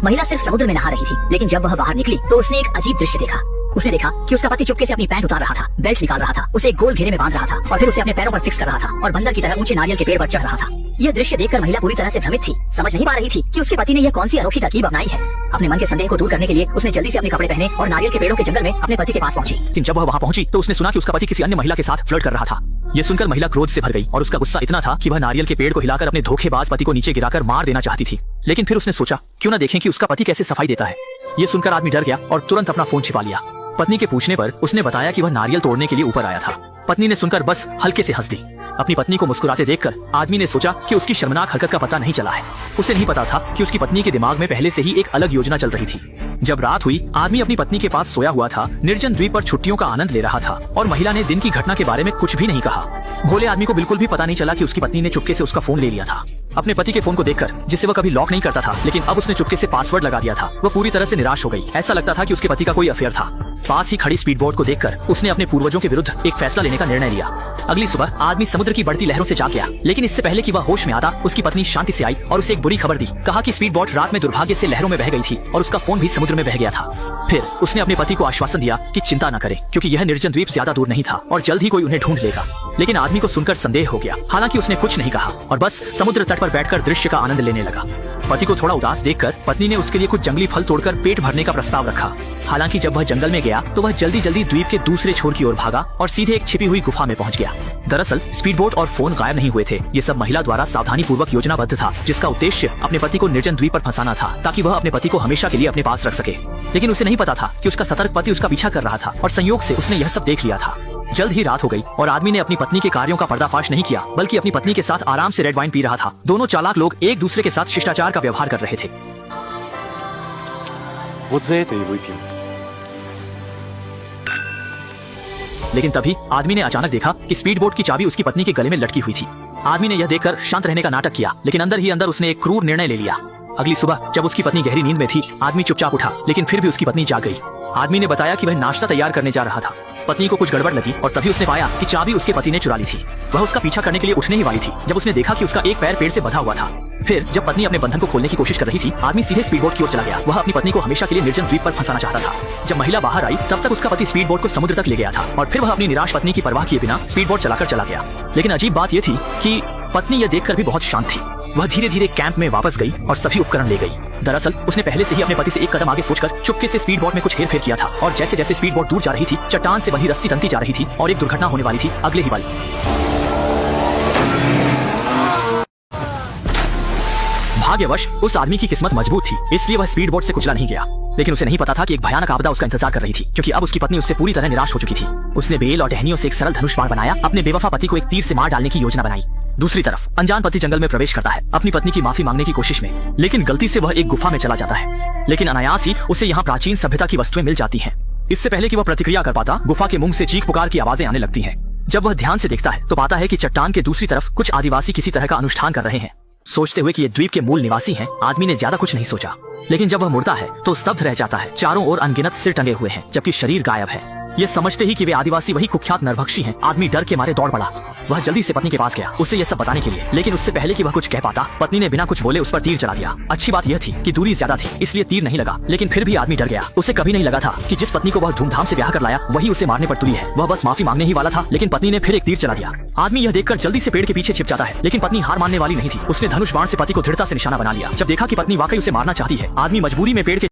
महिला सिर्फ समुद्र में नहा रही थी, लेकिन जब वह बाहर निकली तो उसने एक अजीब दृश्य देखा। उसने देखा कि उसका पति चुपके से अपनी पैंट उतार रहा था, बेल्ट निकाल रहा था, उसे एक गोल घेरे में बांध रहा था और फिर उसे अपने पैरों पर फिक्स कर रहा था और बंदर की तरह ऊंचे नारियल के पेड़ पर चढ़ रहा था। यह दृश्य देखकर महिला पूरी तरह से भ्रमित थी, समझ नहीं पा रही थी कि उसके पति ने यह कौन सी अनोखी तरकीब अपनाई है। अपने मन के संदेह को दूर करने के लिए उसने जल्दी से अपने कपड़े पहने और नारियल के पेड़ों के जंगल में अपने पति के पास पहुंची। लेकिन जब वह वहां पहुंची तो उसने सुना कि उसका पति किसी अन्य महिला के साथ फ्लर्ट कर रहा था। ये सुनकर महिला क्रोध से भर गई और उसका गुस्सा इतना था कि वह नारियल के पेड़ को हिलाकर अपने धोखेबाज पति को नीचे गिराकर मार देना चाहती थी। लेकिन फिर उसने सोचा क्यों न देखें कि उसका पति कैसे सफाई देता है। ये सुनकर आदमी डर गया और तुरंत अपना फोन छिपा लिया। पत्नी के पूछने पर उसने बताया कि वह नारियल तोड़ने के लिए ऊपर आया था। पत्नी ने सुनकर बस हल्के से हंस दी। अपनी पत्नी को मुस्कुराते देखकर आदमी ने सोचा कि उसकी शर्मनाक हरकत का पता नहीं चला है। उसे नहीं पता था कि उसकी पत्नी के दिमाग में पहले से ही एक अलग योजना चल रही थी। जब रात हुई, आदमी अपनी पत्नी के पास सोया हुआ था, निर्जन द्वीप पर छुट्टियों का आनंद ले रहा था और महिला ने दिन की घटना के बारे में कुछ भी नहीं कहा। भोले आदमी को बिल्कुल भी पता नहीं चला कि उसकी पत्नी ने चुपके से उसका फोन ले लिया था। अपने पति के फोन को देखकर, जिसे वह कभी लॉक नहीं करता था, लेकिन अब उसने चुपके से पासवर्ड लगा दिया था, वह पूरी तरह से निराश हो गई। ऐसा लगता था कि उसके पति का कोई अफेयर था। पास ही खड़ी स्पीड बोट को देखकर उसने अपने पूर्वजों के विरुद्ध एक फैसला लेने का निर्णय लिया। अगली सुबह आदमी समुद्र की बढ़ती लहरों से जाग गया, लेकिन इससे पहले कि वह होश में आता, उसकी पत्नी शांति से आई और उसे एक बुरी खबर दी। कहा कि स्पीड बोट रात में दुर्भाग्य से लहरों में बह गई थी और उसका फोन भी समुद्र में बह गया था। फिर उसने अपने पति को आश्वासन दिया कि चिंता न करे, क्योंकि यह निर्जन द्वीप ज्यादा दूर नहीं था और जल्द ही कोई उन्हें ढूंढ लेगा। लेकिन आदमी को सुनकर संदेह हो गया। हालांकि उसने कुछ नहीं कहा और बस समुद्र तट पर बैठकर दृश्य का आनंद लेने लगा। पति को थोड़ा उदास देखकर पत्नी ने उसके लिए कुछ जंगली फल तोड़कर पेट भरने का प्रस्ताव रखा। हालांकि जब वह जंगल में गया तो वह जल्दी जल्दी द्वीप के दूसरे छोर की ओर भागा और सीधे एक छिपी हुई गुफा में पहुंच गया। दरअसल स्पीड बोट और फोन गायब नहीं हुए थे। ये सब महिला द्वारा सावधानी पूर्वक योजनाबद्ध था, जिसका उद्देश्य अपने पति को निर्जन द्वीप पर फंसाना था, ताकि वह अपने पति को हमेशा के लिए अपने पास रख सके। लेकिन उसे नहीं पता था कि उसका सतर्क पति उसका पीछा कर रहा था और संयोग से उसने यह सब देख लिया था। जल्द ही रात हो गई और आदमी ने अपनी पत्नी के कार्यों का पर्दाफाश नहीं किया, बल्कि अपनी पत्नी के साथ आराम से रेड वाइन पी रहा था। दोनों चालाक लोग एक दूसरे के साथ शिष्टाचार का व्यवहार कर रहे थे। Вот за это и выпьем. लेकिन तभी आदमी ने अचानक देखा कि स्पीड बोट की चाबी उसकी पत्नी के गले में लटकी हुई थी। आदमी ने यह देखकर शांत रहने का नाटक किया, लेकिन अंदर ही अंदर उसने एक क्रूर निर्णय ले लिया। अगली सुबह जब उसकी पत्नी गहरी नींद में थी, आदमी चुपचाप उठा, लेकिन फिर भी उसकी पत्नी जाग गई। आदमी ने बताया कि वह नाश्ता तैयार करने जा रहा था। पत्नी को कुछ गड़बड़ लगी और तभी उसने पाया कि चाबी उसके पति ने चुरा ली थी। वह उसका पीछा करने के लिए उठने ही वाली थी जब उसने देखा कि उसका एक पैर पेड़ से बंधा हुआ था। फिर जब पत्नी अपने बंधन को खोलने की कोशिश कर रही थी, आदमी सीधे स्पीड बोट की ओर चला गया। वह अपनी पत्नी को हमेशा के लिए निर्जन द्वीप पर फंसाना चाहता था। जब महिला बाहर आई तब तक उसका पति स्पीड बोट को समुद्र तक ले गया था और फिर वह अपनी निराश पत्नी की परवाह किए बिना स्पीड बोट चलाकर चला गया। लेकिन अजीब बात यह थी कि पत्नी यह देखकर भी बहुत शांत थी। वह धीरे धीरे कैंप में वापस गई और सभी उपकरण ले गई। दरअसल उसने पहले से ही अपने पति से एक कदम आगे सोचकर चुपके से स्पीड बोट में कुछ हेरफेर किया था और जैसे जैसे स्पीड बोट दूर जा रही थी, चट्टान से बंधी रस्सी तनती जा रही थी और एक दुर्घटना होने वाली थी अगले ही पल। भाग्यवश उस आदमी की किस्मत मजबूत थी, इसलिए वह स्पीड बोट से कुचला नहीं गया। लेकिन उसे नहीं पता था कि एक भयानक आपदा उसका इंतजार कर रही थी, क्योंकि अब उसकी पत्नी उससे पूरी तरह निराश हो चुकी थी। उसने बेल और टहनियों से एक सरल धनुष बाण बनाया, अपने बेवफा पति को एक तीर से मार डालने की योजना बनाई। दूसरी तरफ अनजान पति जंगल में प्रवेश करता है अपनी पत्नी की माफी मांगने की कोशिश में, लेकिन गलती से वह एक गुफा में चला जाता है। लेकिन अनायास ही उसे यहाँ प्राचीन सभ्यता की वस्तुएं मिल जाती हैं। इससे पहले कि वह प्रतिक्रिया कर पाता, गुफा के मुंह से चीख पुकार की आवाजें आने लगती हैं। जब वह ध्यान से देखता है तो पाता है कि चट्टान के दूसरी तरफ कुछ आदिवासी किसी तरह का अनुष्ठान कर रहे हैं। सोचते हुए कि ये द्वीप के मूल निवासी हैं, आदमी ने ज्यादा कुछ नहीं सोचा। लेकिन जब वह मुड़ता है तो स्तब्ध रह जाता है। चारों ओर अनगिनत सिर टंगे हुए हैं, जबकि शरीर गायब है। ये समझते ही कि वे आदिवासी वही कुख्यात नरभक्षी हैं, आदमी डर के मारे दौड़ पड़ा। वह जल्दी से पत्नी के पास गया, उसे यह सब बताने के लिए। लेकिन उससे पहले कि वह कुछ कह पाता, पत्नी ने बिना कुछ बोले उस पर तीर चला दिया। अच्छी बात यह थी कि दूरी ज्यादा थी, इसलिए तीर नहीं लगा, लेकिन फिर भी आदमी डर गया। उसे कभी नहीं लगा था कि जिस पत्नी को वह धूमधाम से ब्याह कर लाया, वही उसे मारने पर तुली है। वह बस माफी मांगने ही वाला था, लेकिन पत्नी ने फिर एक तीर चला दिया। आदमी यह देखकर जल्दी से पेड़ के पीछे छिप जाता है, लेकिन पत्नी हार मानने वाली नहीं थी। उसने धनुष बाण से पति को दृढ़ता से निशाना बना लिया। जब देखा कि पत्नी वाकई उसे मारना चाहती है, आदमी मजबूरी में पेड़ के